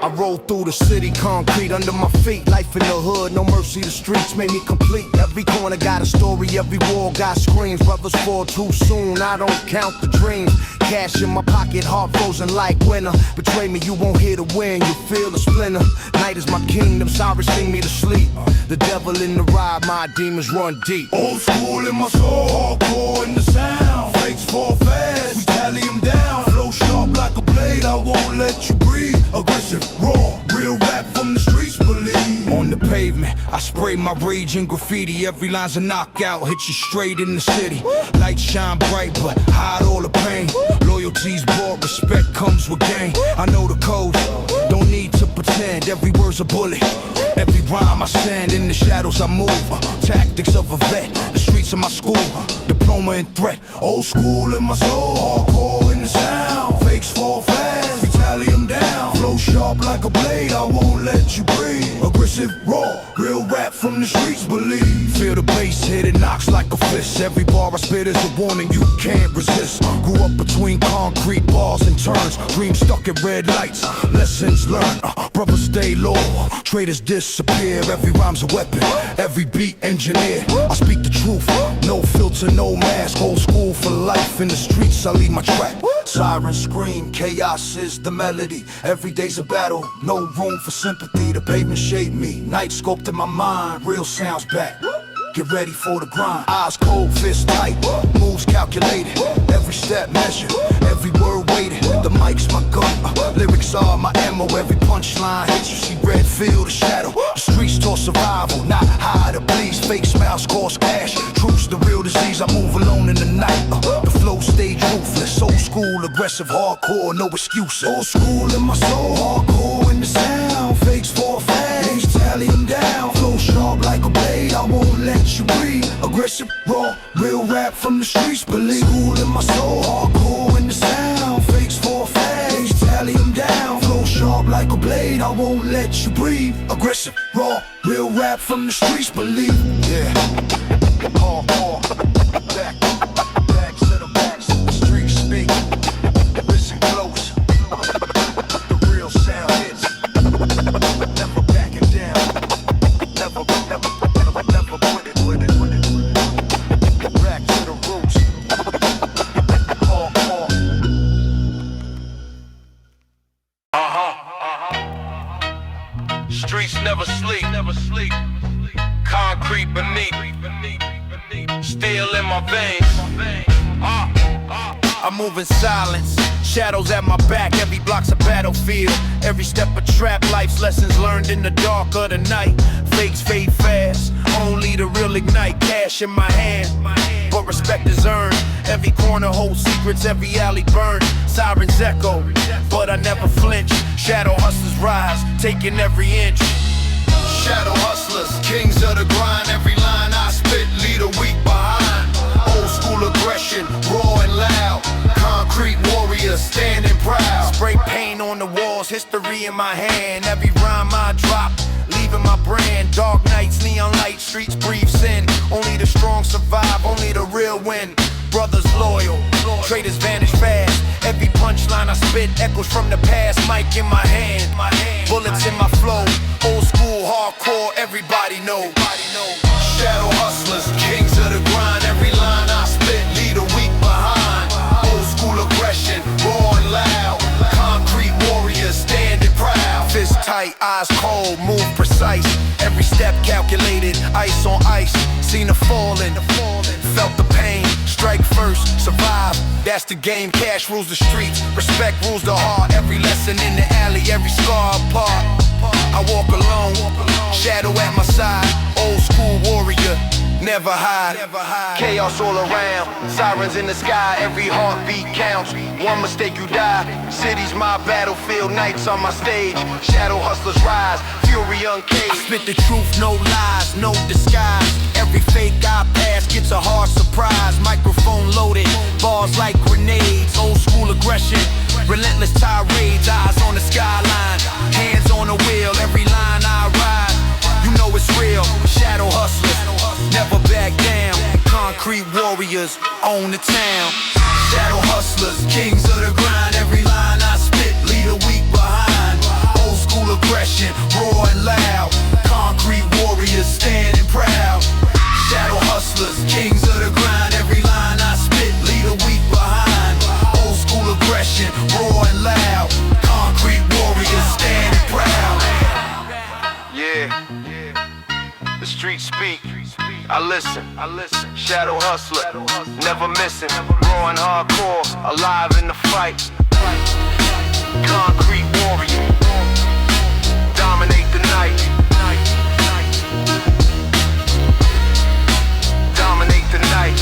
I roll through the city, concrete under my feet. Life in the hood, no mercy, the streets made me complete. Every corner got a story, every wall got screams. Brothers fall too soon, I don't count the dreams. Cash in my pocket, heart frozen like winter. Betray me, you won't hear the wind, you feel the splinter. Night is my kingdom, sorry, sing me to sleep. The devil in the ride, my demons run deep. Old school in my soul, hardcore in the sound. Fakes fall fast, we tally them down. Flow sharp like a blade, I won't let you breathe. Aggressive, raw, real rap from the streets, believe. On the pavement, I spray my rage and graffiti. Every line's a knockout, hit you straight in the city. Lights shine bright, but hide all the pain. Loyalty's bought, respect comes with gain. I know the code, don't need to pretend. Every word's a bullet, every rhyme I send. In the shadows I move, tactics of a vet. The streets of my school, diploma and threat. Old school in my soul, hardcore in the sound. Fakes fall fast, we tally them down. Flow sharp like a blade, I won't let you breathe. Aggressive, raw, real rap from the streets, believe. Feel the bass hit, it knocks like a fist. Every bar I spit is a warning, you can't resist. Grew up between concrete bars and turns. Dreams stuck at red lights, lessons learned. Brothers stay low, traitors disappear. Every rhyme's a weapon, every beat engineered. I speak the truth, no filter, no mask. Old school for life, in the streets I leave my track. Sirens scream, chaos is the melody. Every day's a battle, no room for sympathy. The pavement shaped me, night scoped in my mind. Real sounds back, get ready for the grind. Eyes cold, fists tight, moves calculated. Every step measured, every word weighted. The mic's my gun, lyrics are my ammo. Every punchline hits you, see red, feel the shadow. The streets taught survival, not hide or please. Fake smiles cause cash, truth's the real disease. I move alone in the night, the flow stayed ruthless. Old school, aggressive, hardcore, no excuses. Old school in my soul, hardcore in the sound. Fakes for fast, tally them down. Flow sharp like a blade, I won't let you breathe. Aggressive, raw, real rap from the streets, believe. School in my soul, hardcore in the sound. Fakes for fast, tally them down. Flow sharp like a blade, I won't let you breathe. Aggressive, raw, real rap from the streets, believe. Yeah, hardcore, back to the backs, the streets speak. Listen close, the real sound hits. Never backing down, never put it. Back to the roots, hardcore. Streets never sleep, concrete beneath, steel in my veins. I move in silence, shadows at my back. Every block's a battlefield, every step a trap. Life's lessons learned in the dark of the night. Fakes fade fast, only the real ignite. Cash in my hand, but respect is earned. Every corner holds secrets, every alley burned. Sirens echo, but I never flinch. Shadow hustlers rise, taking every inch. Shadow hustlers, kings of the grind. Every line I spit, lead a weak behind. Old school aggression, raw and loud. Concrete warriors, standing proud. Spray paint on the walls, history in my hand. Every rhyme I drop, leaving my brand. Dark nights, neon light, streets breathe sin. Only the strong survive, only the real win. Brothers loyal, traitors vanish fast. Every punchline I spit echoes from the past. Mic in my hand, bullets in my flow. Old school, hardcore, everybody know. Shadow hustlers, kings of the grind. Every line I spit, lead a weak behind. Old school aggression, raw and loud. Concrete warriors, standing proud. Fist tight, eyes cold, move precise. Every step calculated, ice on ice. Seen the falling, felt the pain. Strike first, survive, that's the game. Cash rules the streets, respect rules the heart. Every lesson in the alley, every scar apart. I walk alone, shadow at my side. Old school warrior, never hide. Chaos all around, sirens in the sky. Every heartbeat counts, one mistake you die. City's my battlefield, nights on my stage. Shadow hustlers rise, fury uncaged. Spit the truth, no lies, no disguise. Every fake I pass gets a hard surprise. Microphone loaded, bars like grenades. Old school aggression, relentless tirades. Eyes on the skyline, hands on the wheel. Every line I ride, you know it's real. Shadow hustlers, never back down. Concrete warriors, own the town. Shadow hustlers, kings of the grind. Every line I spit, lead a weak behind. Old school aggression, raw and loud. Concrete warriors, standing proud. Shadow hustlers, kings of the grind. Every line I spit, lead a weak behind. Old school aggression, raw and loud. Concrete warriors, standing proud. Yeah, the streets speak, I listen. Shadow hustler, never missing. Raw and hardcore, alive in the fight. Concrete warrior, dominate the night. Dominate the night.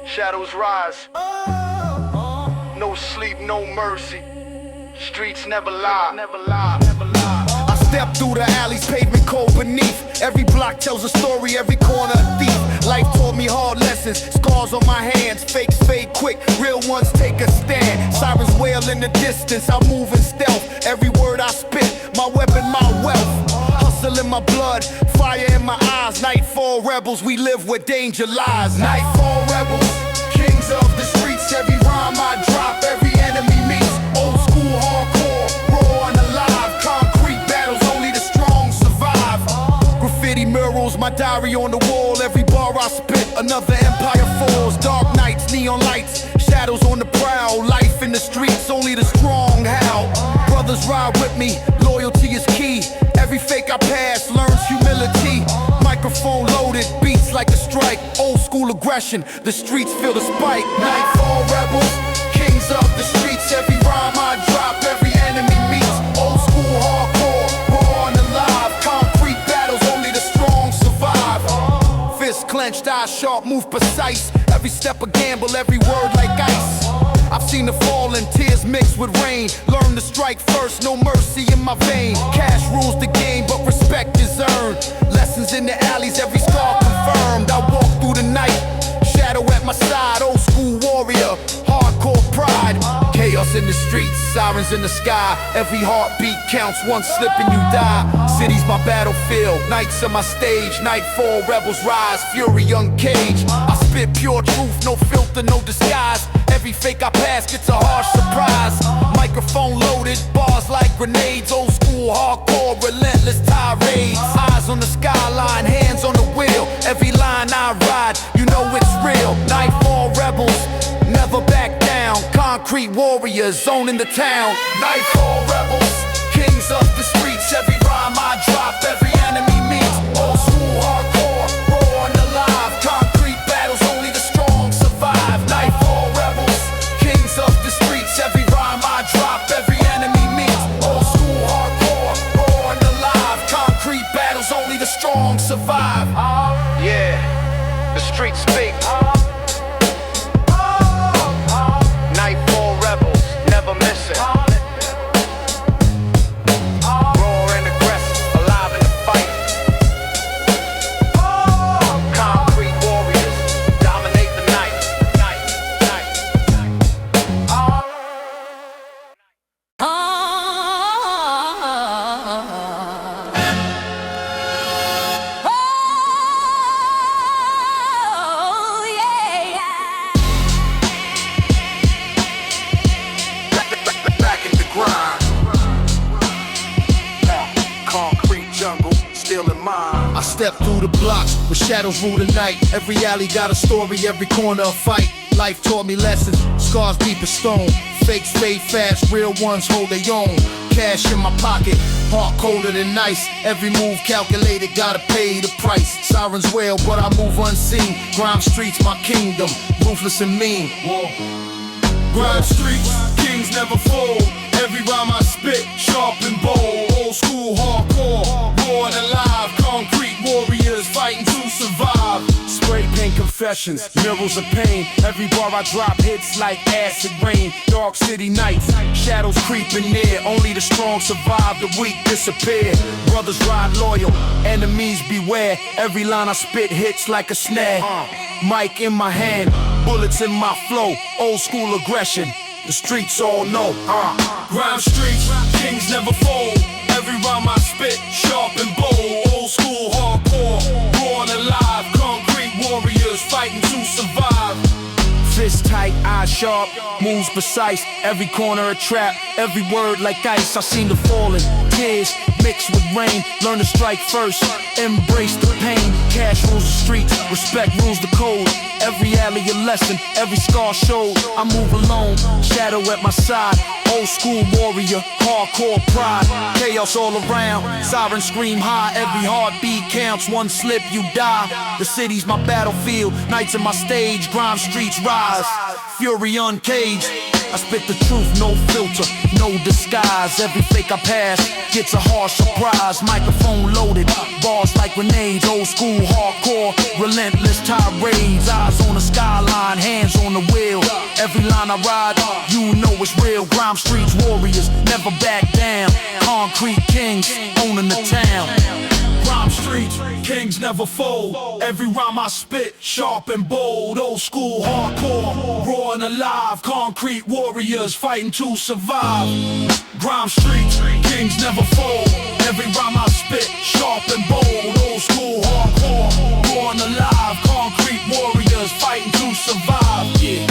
Shadows rise. No sleep, no mercy. Streets never lie. I Step through the alleys, pavement cold beneath. Every block tells a story, every corner a thief. Life taught me hard lessons, scars on my hands. Fakes fade quick, real ones take a stand. Sirens wail in the distance, I move in stealth. Every word I spit, my weapon, my wealth. Hustle in my blood, fire in my eyes. Nightfall rebels, we live where danger lies. Nightfall rebels, kings of the streets. Every rhyme I drop, every enemy meets. Old school hardcore, raw and alive. Concrete battles, only the strong survive. Graffiti murals, my diary on the wall. Every bar I spit, another empire falls. Dark nights, neon lights, shadows on the prowl. Life in the streets, only the strong howl. Brothers ride with me, loyalty is key. Every fake I pass learns humility. Microphone loaded, beats like a strike. Old school aggression, the streets feel the spike. Nightfall rebels, kings of the streets. Every rhyme I drop, every enemy meets. Old school hardcore, raw and alive. Concrete battles, only the strong survive. Fists clenched, eyes sharp, move precise. Every step a gamble, every word like ice. I've seen the fall and tears mixed with rain. Learn to strike first, no mercy in my vein. Cash rules the game, but respect is earned. Lessons in the alleys, every scar confirmed. I walk through the night, shadow at my side. Old school warrior, hardcore pride. Chaos in the streets, sirens in the sky. Every heartbeat counts, one slip and you die. City's my battlefield, nights on my stage. Nightfall, rebels rise, fury uncaged. I spit pure truth, no filter, no disguise. Every fake I pass gets a harsh surprise. Microphone loaded, bars like grenades. Old school, hardcore, relentless tirades. Eyes on the skyline, hands on the wheel. Every line I ride, you know it's real. Nightfall rebels, never back down. Concrete warriors, owning the town. Nightfall rebels, kings of the streets. Every rhyme I drop, every enemy meets. Old school, hardcore, raw and alive. Concrete battles, only the strong survive. Nightfall rebels, kings of the streets. Every rhyme I drop, every enemy meets. Old school, hardcore, raw and alive. Concrete battles, only the strong survive. Yeah, the streets speak. Nightfall rebels, never miss it. Raw and aggressive, alive in the fight. Concrete warriors, dominate the night. Back in the grind. Concrete jungle, still in mind. I step through the blocks where shadows rule the night. Every alley got a story, every corner a fight. Life taught me lessons, scars deep as stone. Fakes fade fast, real ones hold their own. Cash in my pocket, heart colder than ice. Every move calculated, gotta pay the price. Sirens wail, but I move unseen. Grime streets, my kingdom, ruthless and mean. Grime streets, kings never fold. Every rhyme I spit, sharp and bold. Old school, hardcore, raw and alive. Concrete warriors fighting to survive. Spray paint confessions, murals of pain. Every bar I drop hits like acid rain. Dark city nights, shadows creeping near. Only the strong survive, the weak disappear. Brothers ride loyal, enemies beware. Every line I spit hits like a snare. Mic in my hand, bullets in my flow. Old school aggression, the streets all know. Grime streets, kings never fold. Every rhyme I spit, sharp and bold. Old school, hardcore, raw and alive. Concrete warriors fighting to survive. Fist tight, eyes sharp, moves precise. Every corner a trap, every word like ice. I seen the falling, tears mixed with rain. Learn to strike first, embrace the pain. Cash rules the streets, respect rules the code. Every alley a lesson, every scar showed. I move alone, shadow at my side. Old school warrior, hardcore pride. Chaos all around, sirens scream high. Every heartbeat counts, one slip you die. The city's my battlefield, nights in my stage. Grime streets rise, fury uncaged. I spit the truth, no filter, no disguise. Every fake I pass gets a harsh surprise. Microphone loaded, bars like grenades. Old school, hardcore, relentless tirades. Eyes on the skyline, hands on the wheel. Every line I ride, you know it's real. Grime streets warriors, never back down. Concrete kings, owning kings never fold. Every rhyme I spit, sharp and bold. Old school, hardcore, raw and alive. Concrete warriors fighting to survive. Grime streets, kings never fold. Every rhyme I spit, sharp and bold. Old school, hardcore, raw and alive. Concrete warriors fighting to survive. Yeah,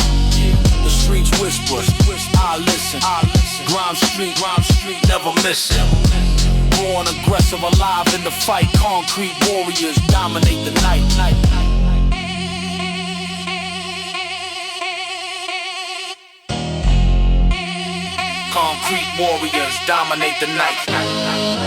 the streets whisper, I listen. Grime street, never missing. Raw and aggressive, alive in the fight. Concrete warriors dominate the night. Concrete warriors dominate the night.